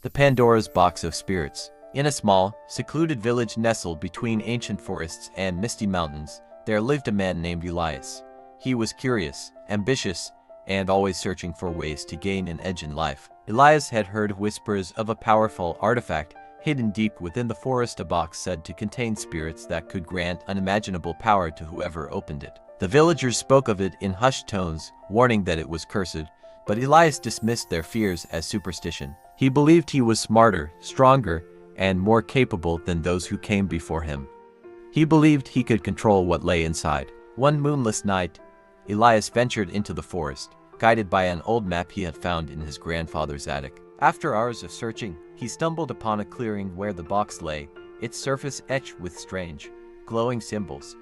The Pandora's Box of Spirits. In a small, secluded village nestled between ancient forests and misty mountains, there lived a man named Elias. He was curious, ambitious, and always searching for ways to gain an edge in life. Elias had heard whispers of a powerful artifact hidden deep within the forest, a box said to contain spirits that could grant unimaginable power to whoever opened it. The villagers spoke of it in hushed tones, warning that it was cursed, but Elias dismissed their fears as superstition. He believed he was smarter, stronger, and more capable than those who came before him. He believed he could control what lay inside. One moonless night, Elias ventured into the forest, guided by an old map he had found in his grandfather's attic. After hours of searching, he stumbled upon a clearing where the box lay, its surface etched with strange, glowing symbols.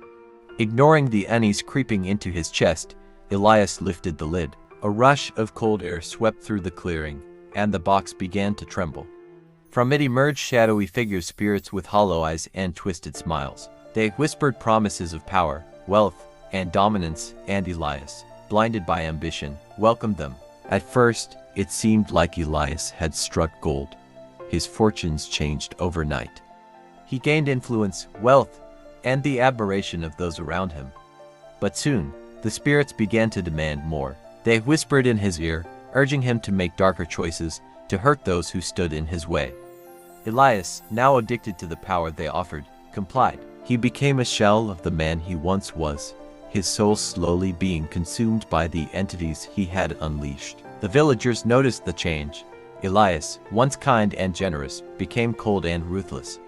Ignoring the unease creeping into his chest, Elias lifted the lid. A rush of cold air swept through the clearing, and the box began to tremble. From it emerged shadowy figures, spirits with hollow eyes and twisted smiles. They whispered promises of power, wealth, and dominance, and Elias, blinded by ambition, welcomed them. At first, it seemed like Elias had struck gold. His fortunes changed overnight. He gained influence, wealth, and the admiration of those around him. But soon, the spirits began to demand more. They whispered in his ear, urging him to make darker choices, to hurt those who stood in his way. Elias, now addicted to the power they offered, complied. He became a shell of the man he once was, his soul slowly being consumed by the entities he had unleashed. The villagers noticed the change. Elias, once kind and generous, became cold and ruthless.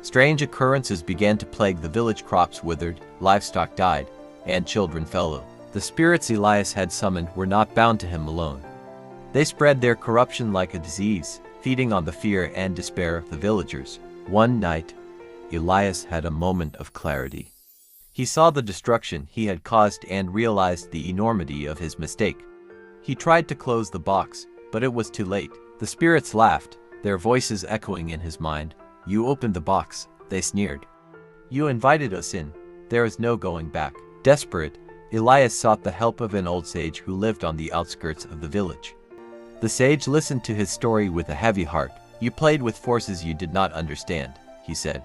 Strange occurrences began to plague the village. Crops withered, livestock died, and children fell ill. The spirits Elias had summoned were not bound to him alone. They spread their corruption like a disease, feeding on the fear and despair of the villagers. One night, Elias had a moment of clarity. He saw the destruction he had caused and realized the enormity of his mistake. He tried to close the box, but it was too late. The spirits laughed, their voices echoing in his mind. "You opened the box," they sneered. "You invited us in. There is no going back." Desperate, Elias sought the help of an old sage who lived on the outskirts of the village. The sage listened to his story with a heavy heart. "You played with forces you did not understand," he said.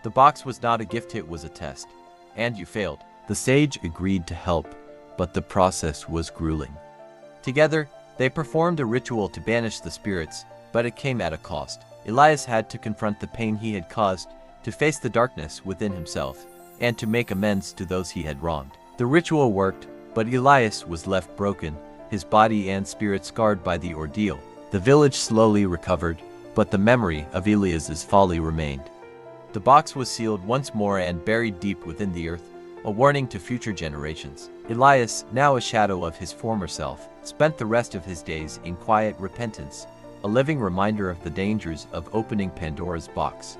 "The box was not a gift, it was a test. And you failed." The sage agreed to help, but the process was grueling. Together, they performed a ritual to banish the spirits, but it came at a cost. Elias had to confront the pain he had caused, to face the darkness within himself, and to make amends to those he had wronged. The ritual worked, but Elias was left broken, his body and spirit scarred by the ordeal. The village slowly recovered, but the memory of Elias's folly remained. The box was sealed once more and buried deep within the earth, a warning to future generations. Elias, now a shadow of his former self, spent the rest of his days in quiet repentance, a living reminder of the dangers of opening Pandora's box.